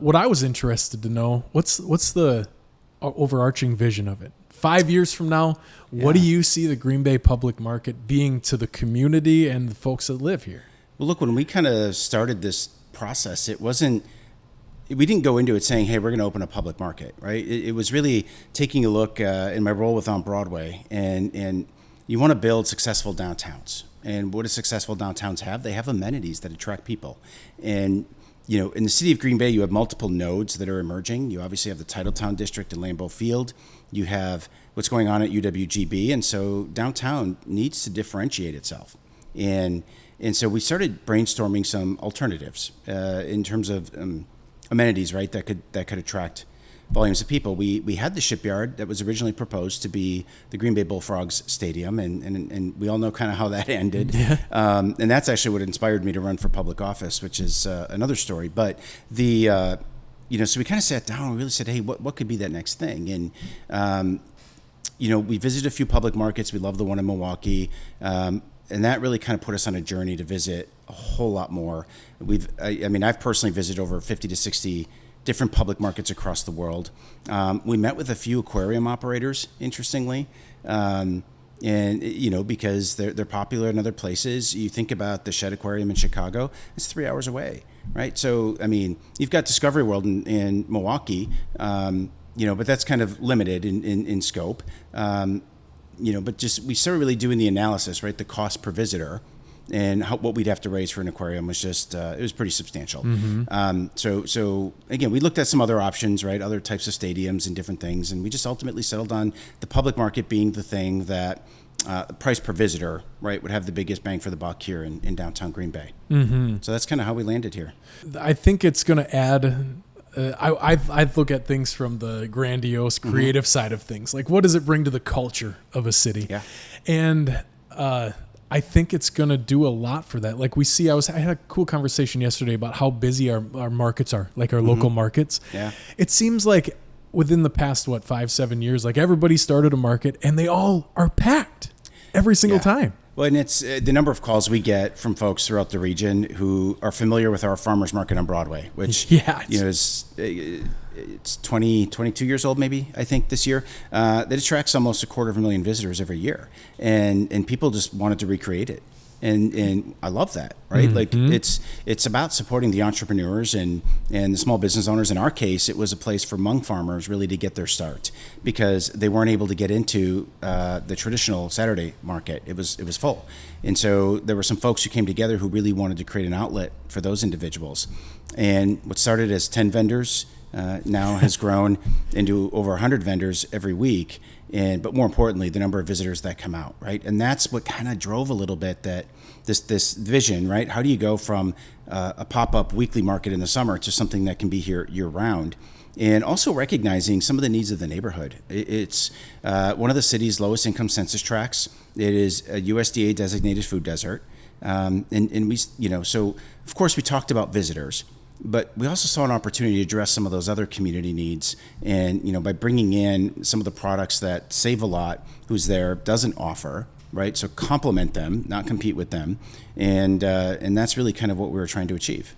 What I was interested to know, what's the overarching vision of it? 5 years from now, what do you see the Green Bay public market being to the community and the folks that live here? Well, look, when we kind of started this process, we didn't go into it saying, hey, we're going to open a public market, right? It was really taking a look in my role with on Broadway, and you want to build successful downtowns. And what do successful downtowns have? They have amenities that attract people. And in the city of Green Bay, you have multiple nodes that are emerging. You obviously have the Titletown District in Lambeau Field. You have what's going on at UWGB. And so downtown needs to differentiate itself. And so we started brainstorming some alternatives in terms of amenities, right, that could attract volumes of people. We had the shipyard that was originally proposed to be the Green Bay Bullfrogs Stadium, and we all know kind of how that ended. Yeah. And that's actually what inspired me to run for public office, which is another story. But so we kind of sat down and really said, hey, what could be that next thing? And we visited a few public markets. We love the one in Milwaukee. And that really kind of put us on a journey to visit a whole lot more. I've personally visited over 50 to 60 different public markets across the world. We met with a few aquarium operators, interestingly, because they're popular in other places. You think about the Shed Aquarium in Chicago; it's 3 hours away, right? So, you've got Discovery World in Milwaukee, but that's kind of limited in scope. But just we started really doing the analysis, right? The cost per visitor. And what we'd have to raise for an aquarium was just, it was pretty substantial. Mm-hmm. So again, we looked at some other options, right? Other types of stadiums and different things. And we just ultimately settled on the public market being the thing that price per visitor, right, would have the biggest bang for the buck here in downtown Green Bay. Mm-hmm. So that's kind of how we landed here. I think it's going to add... I look at things from the grandiose, creative side of things. Like, what does it bring to the culture of a city? Yeah. And... I think it's going to do a lot for that. Like we see, I had a cool conversation yesterday about how busy our markets are, like our local markets. Yeah. It seems like within the past, 5-7 years, like everybody started a market and they all are packed every single time. Well, and it's the number of calls we get from folks throughout the region who are familiar with our farmers market on Broadway, which it's 22 years old, maybe, I think, this year. That attracts almost 250,000 visitors every year, and people just wanted to recreate it. And I love that, right? Mm-hmm. Like it's about supporting the entrepreneurs and the small business owners. In our case, it was a place for Hmong farmers really to get their start because they weren't able to get into the traditional Saturday market. It was full. And so there were some folks who came together who really wanted to create an outlet for those individuals. And what started as 10 vendors now has grown into over 100 vendors every week. But more importantly, the number of visitors that come out, right? And that's what kind of drove a little bit that this vision, right? How do you go from a pop-up weekly market in the summer to something that can be here year-round? And also recognizing some of the needs of the neighborhood. It's one of the city's lowest income census tracts. It is a USDA designated food desert. And we, so of course we talked about visitors. But we also saw an opportunity to address some of those other community needs, and by bringing in some of the products that Save a Lot, who's there, doesn't offer, right? So complement them, not compete with them, and that's really kind of what we were trying to achieve.